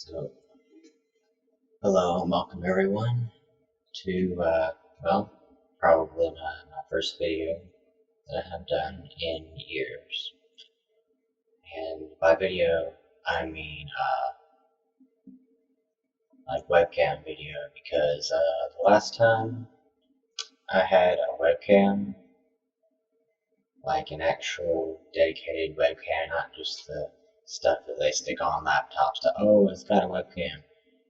So, hello and welcome everyone to, probably my first video that I have done in years. And by video, I mean, like webcam video, because the last time I had a webcam, like an actual dedicated webcam, not just the stuff that they stick on laptops to, oh, it's got a webcam.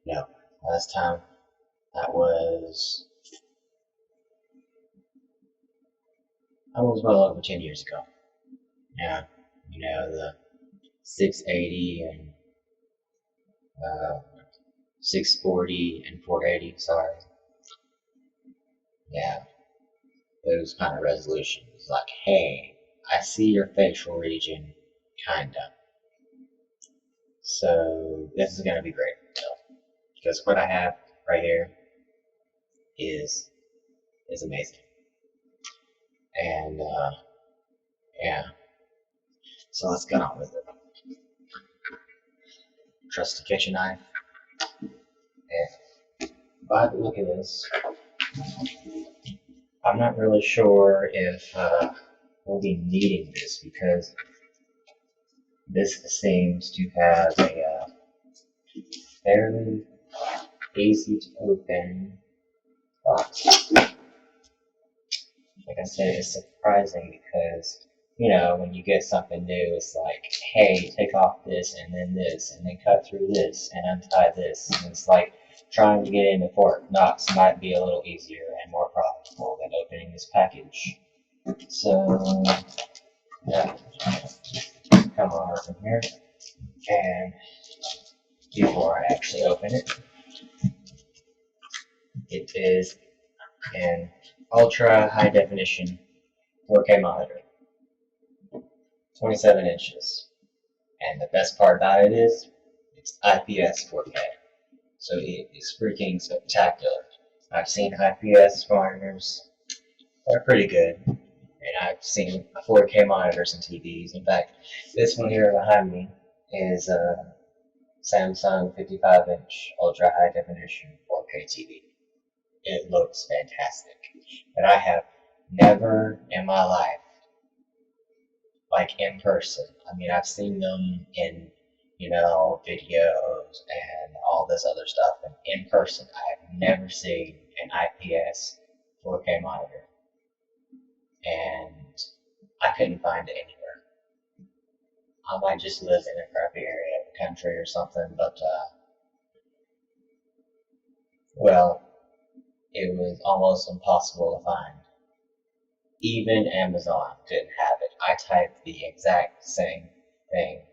No, last time that was well over 10 years ago. Yeah, the 680 and 640 and 480, sorry. Yeah, those kind of resolutions. Like, hey, I see your facial region, kinda. So, this is gonna be great. Because what I have right here is amazing. And, yeah. So let's get on with it. Trusty kitchen knife. And by the look of this, I'm not really sure if we'll be needing this because this seems to have a fairly easy to open box. Like I said, it's surprising because, when you get something new, it's like, hey, take off this, and then cut through this, and untie this. And it's like trying to get into Fort Knox might be a little easier and more profitable than opening this package. So, yeah, come on over here. And before I actually open it, it is an ultra high definition 4K monitor. 27 inches. And the best part about it is, it's IPS 4K. So it is freaking spectacular. I've seen IPS monitors, they're pretty good. And I've seen 4K monitors and TVs. In fact, this one here behind me is a Samsung 55-inch ultra high definition 4K TV. It looks fantastic. But I have never in my life, like in person. I mean, I've seen them in, videos and all this other stuff, and in person, I have never seen an IPS 4K monitor. And I couldn't find it anywhere. I might just live in a crappy area of the country or something, but, it was almost impossible to find. Even Amazon didn't have it. I typed the exact same thing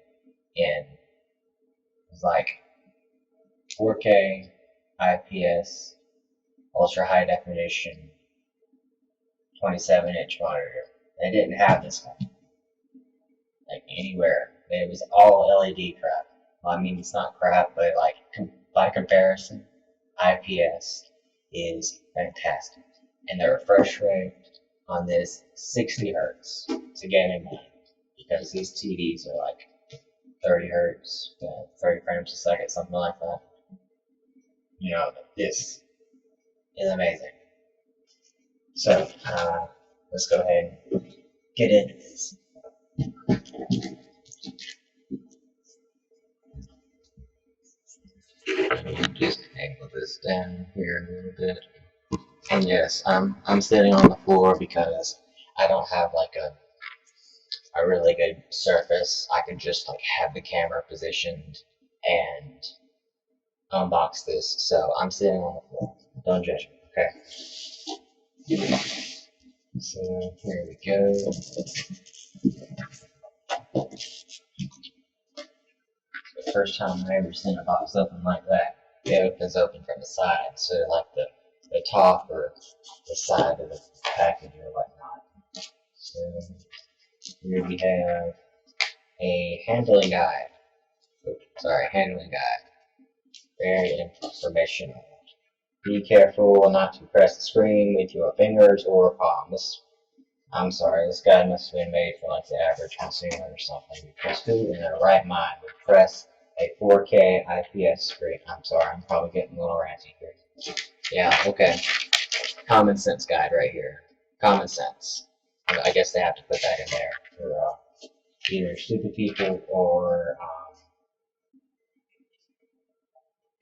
in. It was like 4K, IPS, ultra high definition, 27-inch monitor. They didn't have this one. Like anywhere. It was all LED crap. Well, I mean, it's not crap, but like by comparison, IPS is fantastic. And the refresh rate on this 60 hertz to get in mind, because these TVs are like 30 hertz, 30 frames a second, something like that. This is amazing. So, let's go ahead and get into this. Just angle this down here a little bit. And yes, I'm sitting on the floor because I don't have like a really good surface. I could just like have the camera positioned and unbox this. So I'm sitting on the floor. Don't judge me, okay? So here we go. The first time I ever seen a box open like that. It opens open from the side, so like the top or the side of the package or whatnot. So here we have a handling guide. Handling guide. Very informational. Be careful not to press the screen with your fingers or palms. I'm sorry, this guide must have been made for like the average consumer or something, because who in their right mind would press a 4K IPS screen. I'm sorry, I'm probably getting a little ranty here. Yeah, okay. Common sense guide right here. Common sense. I guess they have to put that in there for either stupid people or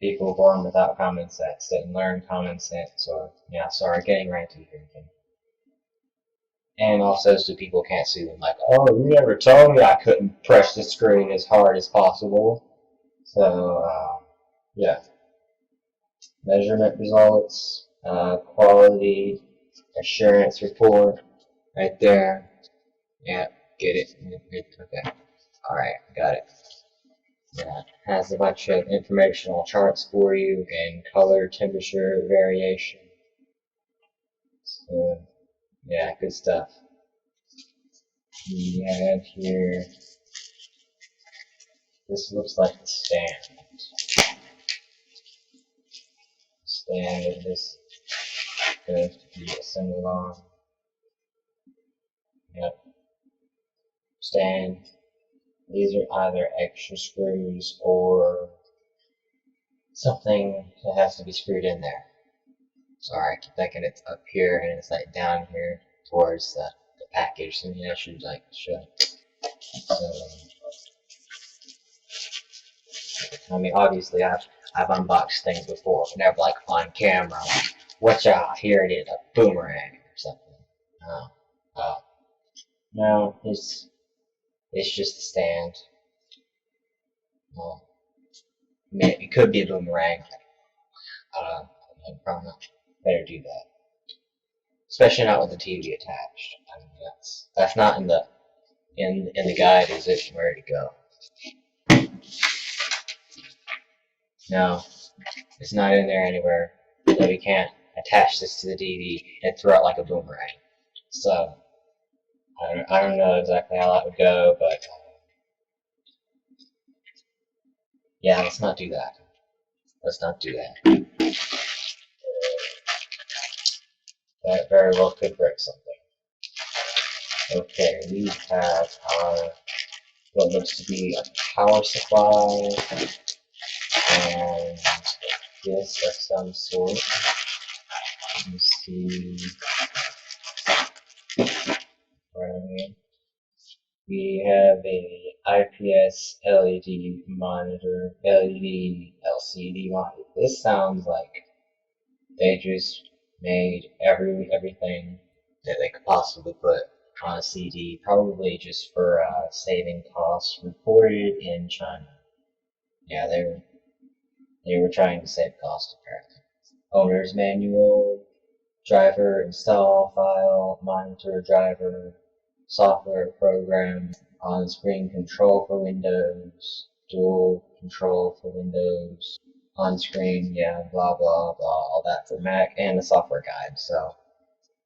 people born without common sense, didn't learn common sense, or, yeah, sorry, getting ranty here again. And also so people can't see them like, oh, you never told me I couldn't press the screen as hard as possible. So, yeah. Measurement results, quality assurance report, right there. Yeah, get it. Okay. Alright, got it. Yeah, it has a bunch of informational charts for you and color, temperature, variation. So, yeah, good stuff. We have here, this looks like the stand. Stand of this goes to be assembled on. Yep. Stand. These are either extra screws or something that has to be screwed in there. Sorry, I keep thinking it's up here and it's like down here towards the package. So yeah, I should like show. So, I mean, obviously I've unboxed things before, but never like on camera. Like, watch out, here it is, a boomerang or something. No, it's just a stand. I mean, it could be a boomerang. Probably not. Better do that, especially not with the TV attached. I mean, that's not in the guide. Is it where to go? No, it's not in there anywhere. So we can't attach this to the TV and throw it like a boomerang. So I don't know exactly how that would go, but yeah, let's not do that. Let's not do that. That very well could break something. Okay, we have our what looks to be a power supply and this of some sort. Let me see. Right. We have a IPS LED monitor, LED LCD monitor. This sounds like they just made everything that they could possibly put on a CD, probably just for saving costs. Reported in China. Yeah, they were trying to save cost apparently. Owner's manual, driver install file, monitor driver, software program, on-screen control for Windows, dual control for Windows, on-screen, yeah, blah blah blah, all that for Mac, and the software guide. So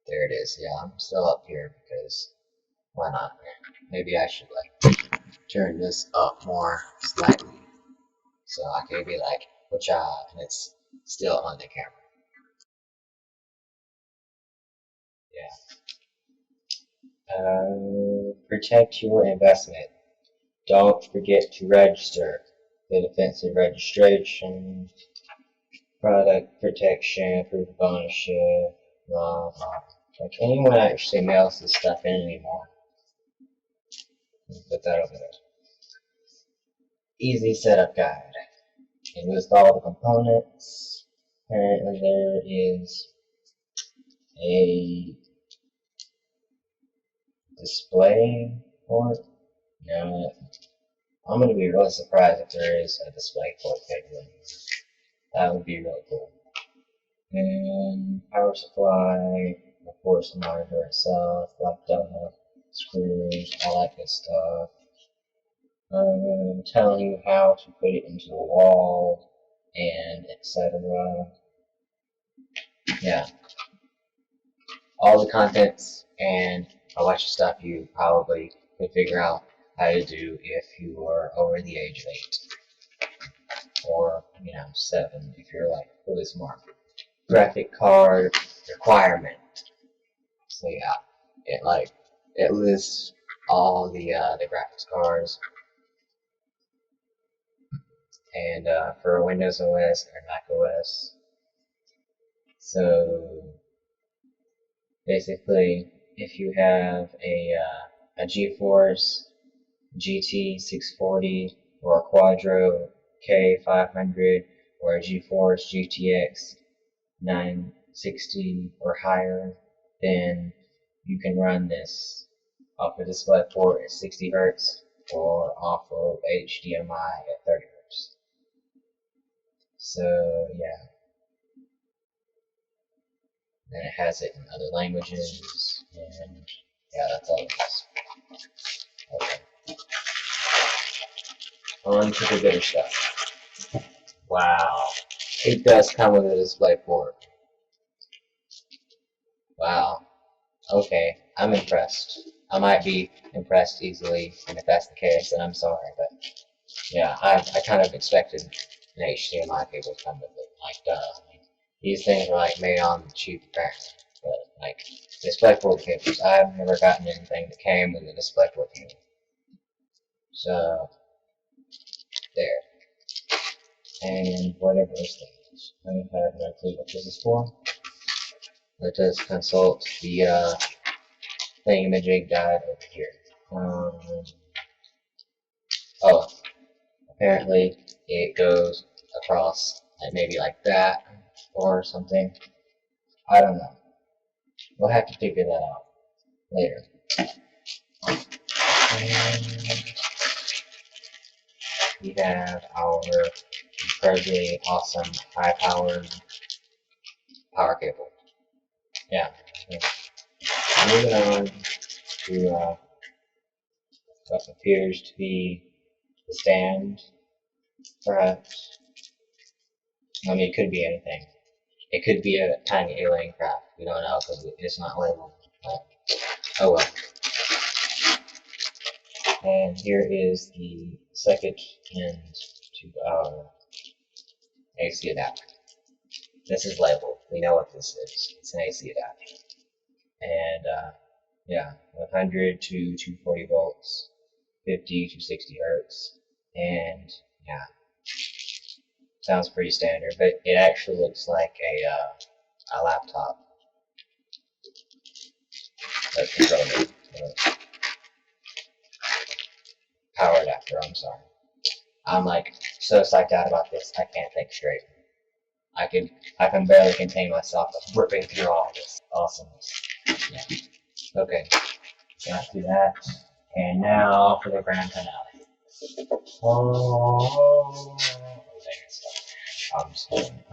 there it is. Yeah, I'm still up here because why not? Maybe I should like turn this up more slightly so I could be like, "Wacha," and it's still on the camera. Yeah. Protect your investment. Don't forget to register. The defensive registration, product protection, proof of ownership, blah blah. Like anyone actually mails this stuff in anymore. Put that over there. Easy setup guide. And list all the components. Apparently there is a display port. No, I'm gonna be really surprised if there is a display port capable. That would be really cool. And power supply, of course, the monitor itself, laptop, screws, all that good stuff. Telling you how to put it into the wall, and etc. Yeah, all the contents and a bunch of stuff you probably could figure out how to do if you are over the age of 8. Or, 7 if you're like really smart. Graphic card requirement. So yeah, it lists all the graphics cards. and for Windows OS or Mac OS. So basically, if you have a GeForce GT 640 or a Quadro K500 or a GeForce GTX 960 or higher, then you can run this off of DisplayPort at 60 Hz or off of HDMI at 30 Hz. So yeah, then it has it in other languages, and yeah, that's all it is. Okay. On to the good stuff. Wow, it does come with a DisplayPort. Wow. Okay, I'm impressed. I might be impressed easily, and if that's the case, then I'm sorry, but yeah, I kind of expected an HDMI cable to come with it. Like, duh. I mean, these things are like made on the cheap apparently, but like DisplayPort cables, I've never gotten anything that came with a DisplayPort cable. So there, and whatever this thing is, I have no clue what this is for. Let us consult the thingamajig guide over here. Oh, apparently it goes across like maybe like that or something. I don't know. We'll have to figure that out later. And we have our incredibly awesome high-powered power cable. Yeah. Moving on to what appears to be the stand, perhaps. I mean, it could be anything. It could be a tiny alien craft. We don't know because it's not labeled. But, oh well. And here is the second end to our AC adapter. This is labeled. We know what this is. It's an AC adapter. And yeah, 100 to 240 volts, 50 to 60 hertz, and yeah, sounds pretty standard. But it actually looks like a laptop. Let's control it. Power adapter. I'm sorry. I'm like so psyched out about this. I can't think straight. I can barely contain myself ripping through all this awesomeness. Yeah. Okay. Got through that. And now for the grand finale. Oh, I'm just kidding.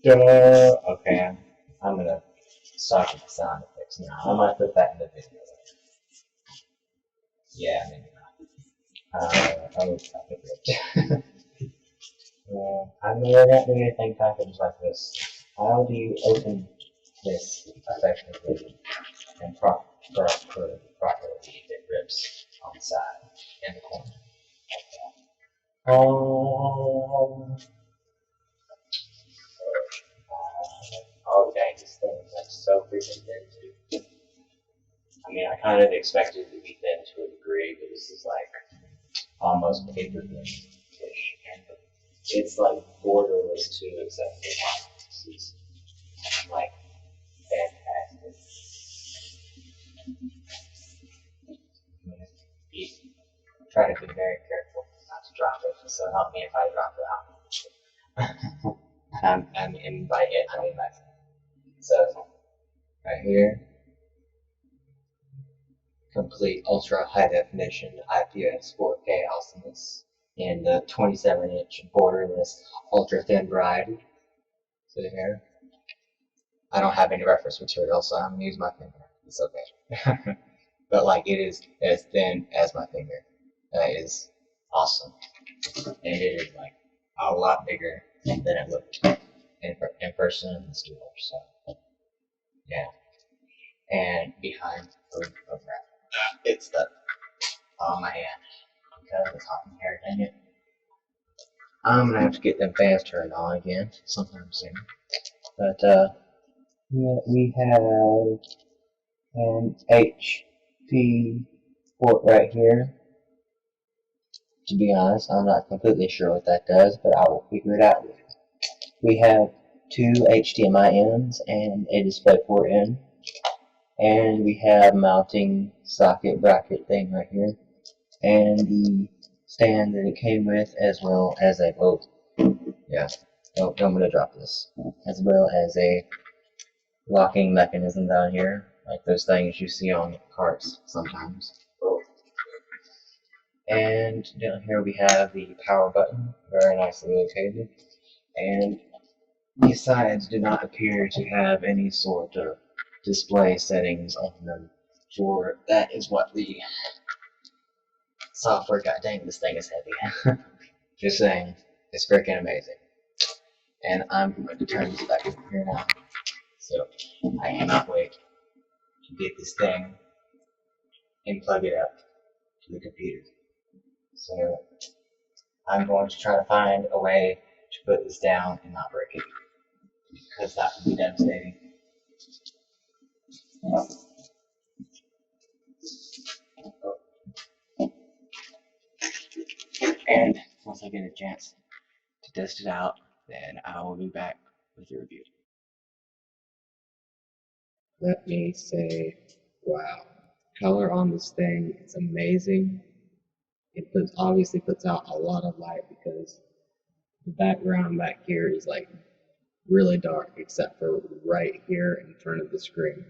Okay, I'm gonna stop with the sound effects now. I might put that in the video. Yeah, maybe not. I will stop it. I've never gotten anything packaged like this. How do you open this effectively and properly if it rips on the side and the corner? Oh dang, this thing is like so freaking thin too. I mean, I kind of expected it to be thin to a degree, but this is like almost paper thin-ish. And it's like borderless too, except for this is like fantastic. Try to be very careful not to drop it, so help me if I drop it out. And by it, I mean myself. So, right here, complete ultra high definition IPS 4K awesomeness in the 27-inch borderless ultra thin variety. So here, I don't have any reference material, so I'm gonna use my finger. It's okay. But like it is as thin as my finger. That is awesome. And it is like a lot bigger than it looked in person in the store. So yeah. And behind it's the on my hand because it's hot in here. Dang it. I'm gonna have to get them fans turned on again sometime soon. But yeah, we have an HP port right here. To be honest, I'm not completely sure what that does, but I will figure it out later. We have two HDMI ins and a DisplayPort in, and we have mounting socket bracket thing right here, and the stand that it came with, as well as a I'm gonna drop this, as well as a locking mechanism down here, like those things you see on carts sometimes. And down here we have the power button, very nicely located, and these sides do not appear to have any sort of display settings on them, for that is what the software, god dang, this thing is heavy. Just saying, it's freaking amazing. And I'm going to turn this back over here now, so I cannot wait to get this thing and plug it up to the computer. So I'm going to try to find a way to put this down and not break it, because that would be devastating. And once I get a chance to test it out, then I will be back with a review. Let me say, wow, color on this thing is amazing. It obviously puts out a lot of light, because the background back here is like really dark, except for right here in front of the screen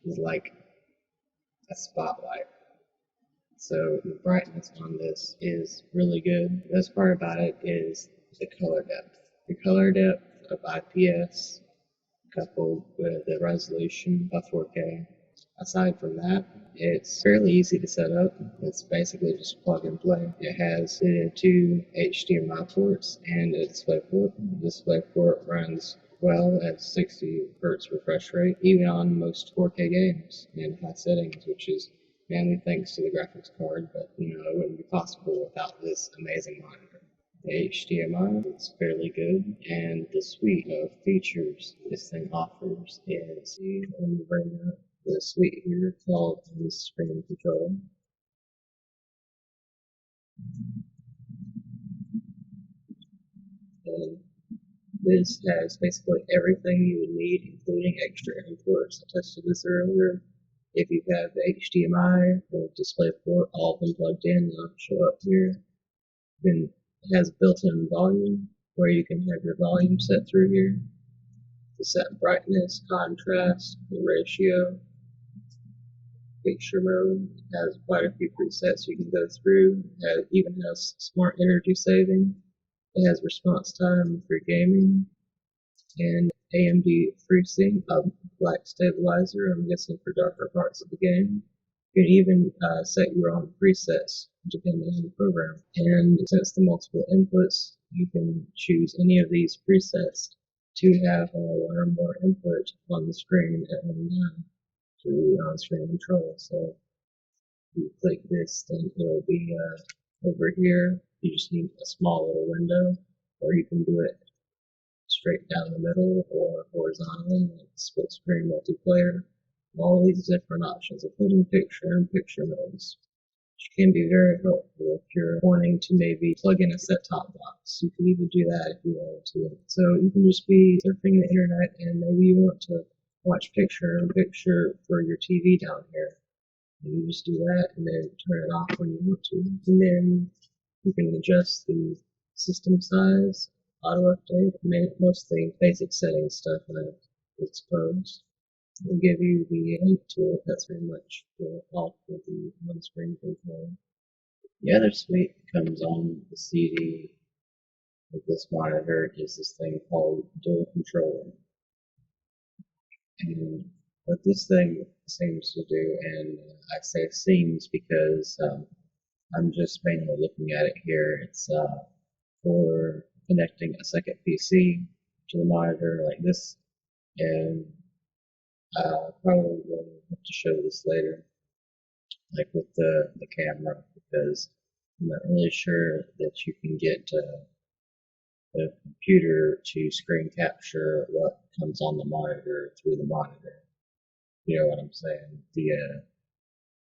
is like a spotlight. So the brightness on this is really good. The best part about it is the color depth. The color depth of IPS coupled with the resolution of 4K. Aside from that, it's fairly easy to set up. It's basically just plug and play. It has two HDMI ports and a DisplayPort. The DisplayPort runs well at 60 Hz refresh rate, even on most 4K games in high settings, which is mainly thanks to the graphics card, but it wouldn't be possible without this amazing monitor. The HDMI is fairly good, and the suite of features this thing offers is the suite here called the screen control. And this has basically everything you would need, including extra imports. I tested this earlier. If you have the HDMI or DisplayPort all been plugged in, they'll show up here. Then it has built-in volume, where you can have your volume set through here to set brightness, contrast, the ratio. Picture mode has quite a few presets you can go through. It even has smart energy saving. It has response time for gaming, and AMD FreeSync, a black stabilizer, I'm guessing for darker parts of the game. You can even set your own presets depending on the program. And since the multiple inputs, you can choose any of these presets to have one or more input on the screen at one time through the on-screen control. So if you click this, then it'll be over here. You just need a small little window, or you can do it straight down the middle or horizontally, like split screen multiplayer. All these different options, including picture and picture modes, which can be very helpful if you're wanting to maybe plug in a set-top box. You can even do that if you wanted to. So you can just be surfing the internet, and maybe you want to watch picture for your TV down here. And you just do that and then turn it off when you want to. And then you can adjust the system size, auto update, mostly basic settings stuff, I suppose. It'll give you the link to it. That's pretty much all for the on-screen control. The other suite comes on the CD with this monitor is this thing called dual control. And what this thing seems to do, and I say seems because I'm just mainly looking at it here, it's for connecting a second PC to the monitor like this, and probably will have to show this later, like with the camera, because I'm not really sure that you can get the computer to screen capture what comes on the monitor through the monitor. You know what I'm saying?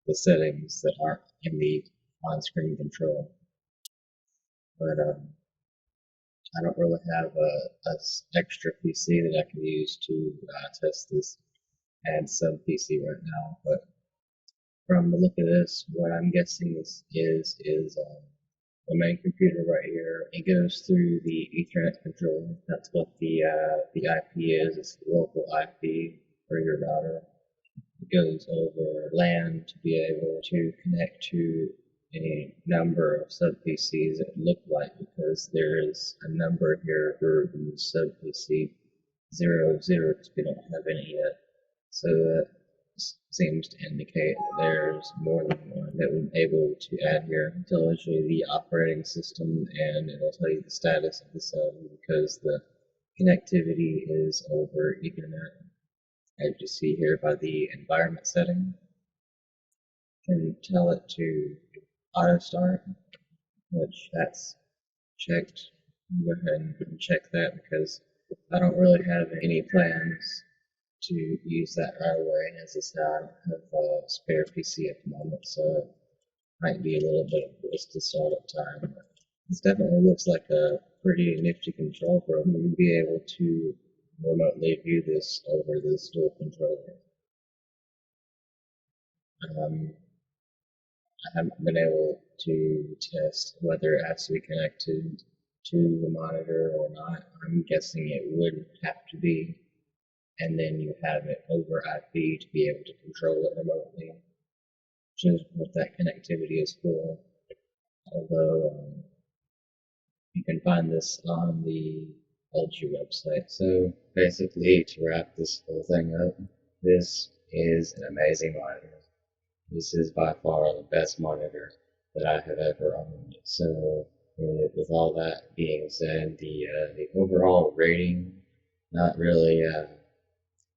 the settings that aren't in the on-screen control. But I don't really have a extra PC that I can use to test this and sub PC right now. But from the look of this, what I'm guessing is the main computer right here. It goes through the Ethernet controller. That's what the IP is. It's the local IP for your router. It goes over LAN to be able to connect to any number of sub PCs it looked like, because there is a number here for the sub PC 00 because we don't have any yet. So that seems to indicate that there's more than one that we're able to add here. It tells you the operating system and it'll tell you the status of the sub because the connectivity is over Ethernet. As you see here by the environment setting, you can tell it to auto start, which that's checked. Go ahead and check that because I don't really have any plans to use that right away. As I said, I don't have a spare PC at the moment, so it might be a little bit of a wasted startup time. This definitely looks like a pretty nifty control program. We'll be able to remotely view this over this dual controller. I haven't been able to test whether it has to be connected to the monitor or not. I'm guessing it would have to be, and then you have it over IP to be able to control it remotely, which is what that connectivity is for. Although you can find this on the LG website. So basically, to wrap this whole thing up, this is an amazing monitor. This is by far the best monitor that I have ever owned. So with all that being said, the overall rating, not really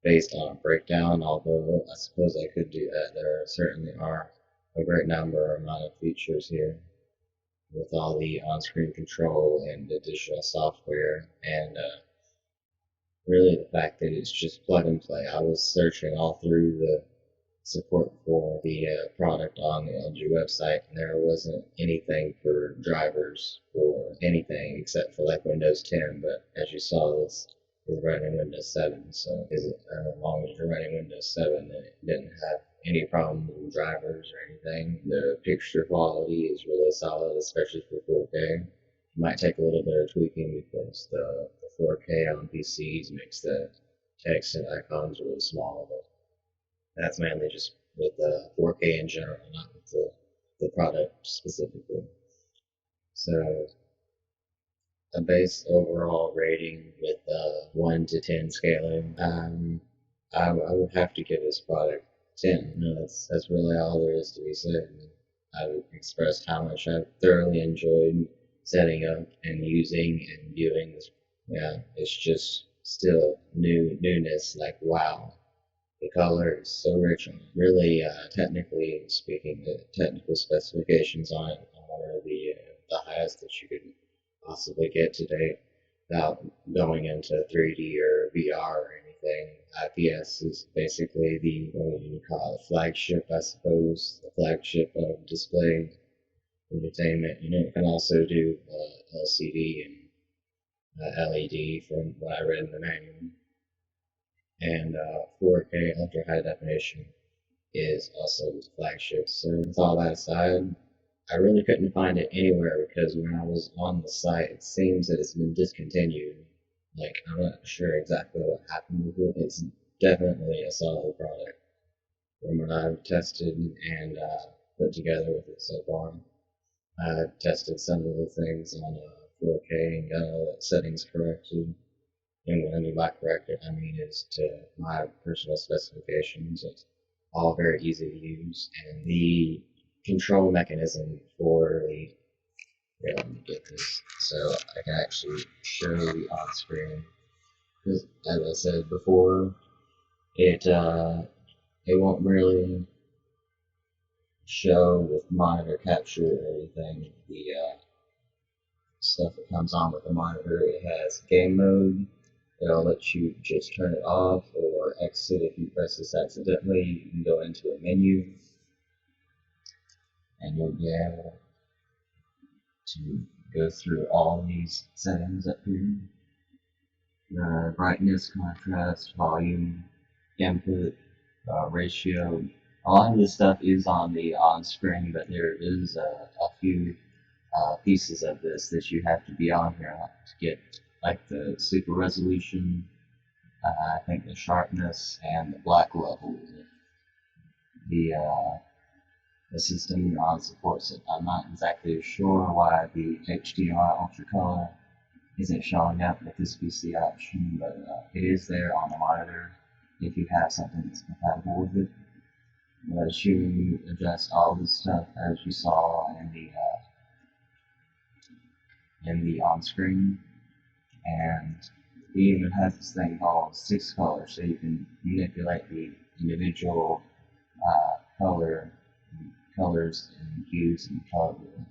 based on a breakdown, although I suppose I could do that. There certainly are a great amount of features here with all the on-screen control and additional software, and really the fact that it's just plug and play. I was searching all through the support for the product on the LG website, and there wasn't anything for drivers or anything except for like Windows 10, but as you saw, this is running Windows 7, so as long as you're running Windows 7, then it didn't have any problems with drivers or anything. The picture quality is really solid, especially for 4K. It might take a little bit of tweaking because the 4K on PCs makes the text and icons really small, but that's mainly just with the 4K in general, not with the product specifically. So a base overall rating with 1 to 10 scaling, I would have to give this product 10. That's really all there is to be said. I would express how much I've thoroughly enjoyed setting up and using and viewing this. Yeah, it's just still newness, like wow. The color is so rich on it. Really, technically speaking, the technical specifications on it are the highest that you could possibly get to date without going into 3D or VR or anything. IPS is basically the, what you call it, flagship, I suppose, the flagship of display entertainment. And it can also do LCD and LED from what I read in the manual. And 4K ultra high definition is also the flagship. So with all that aside, I really couldn't find it anywhere because when I was on the site, it seems that it's been discontinued. Like, I'm not sure exactly what happened with it. It's definitely a solid product from what I've tested and put together with it so far. I've tested some of the things on 4K and got all the settings corrected. And what I mean by corrected, I mean is to my personal specifications. It's all very easy to use, and the control mechanism for the, here, let me get this so I can actually show the on screen. Because as I said before, it won't really show with monitor capture or anything. The stuff that comes on with the monitor, it has game mode. It'll let you just turn it off or exit if you press this accidentally. You can go into a menu. and you'll be able to go through all these settings up here. The brightness, contrast, volume, input, ratio. A lot of this stuff is on the on-screen, but there is a few pieces of this that you have to be on here to get, like the super resolution, I think the sharpness, and the black level. The system you're on supports it. I'm not exactly sure why the HDR Ultra Color isn't showing up with this PC option, but it is there on the monitor if you have something that's compatible with it. It lets you adjust all this stuff as you saw in the on-screen, and it even has this thing called 6-color, so you can manipulate the individual colors and hues and color wheel.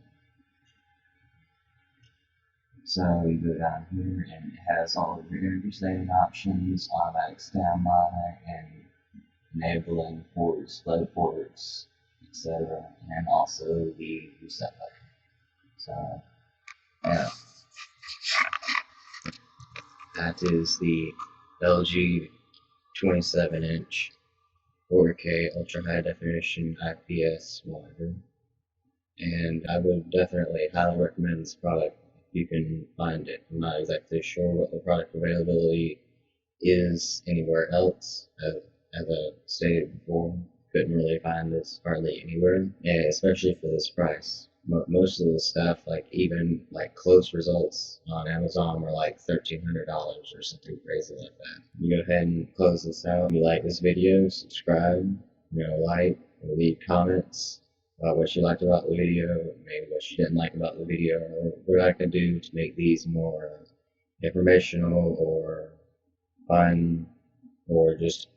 So you go down here and it has all of your energy saving options, automatic standby, and enabling for display ports, etc., and also the reset button. So yeah, that is the LG 27-inch 4K ultra high definition IPS monitor, and I would definitely highly recommend this product if you can find it. I'm not exactly sure what the product availability is anywhere else. As I stated before, couldn't really find this hardly anywhere, and especially for this price. Most of the stuff, like even like close results on Amazon, were like $1,300 or something crazy like that. You go ahead and close this out. If you like this video, subscribe, like, leave comments about what you liked about the video, maybe what you didn't like about the video, or what I can do to make these more informational or fun, or just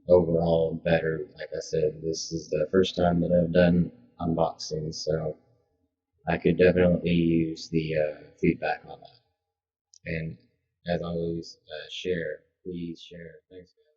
overall better. Like I said, this is the first time that I've done unboxing, so I could definitely use the feedback on that. And as always, share. Please share. Thanks, guys.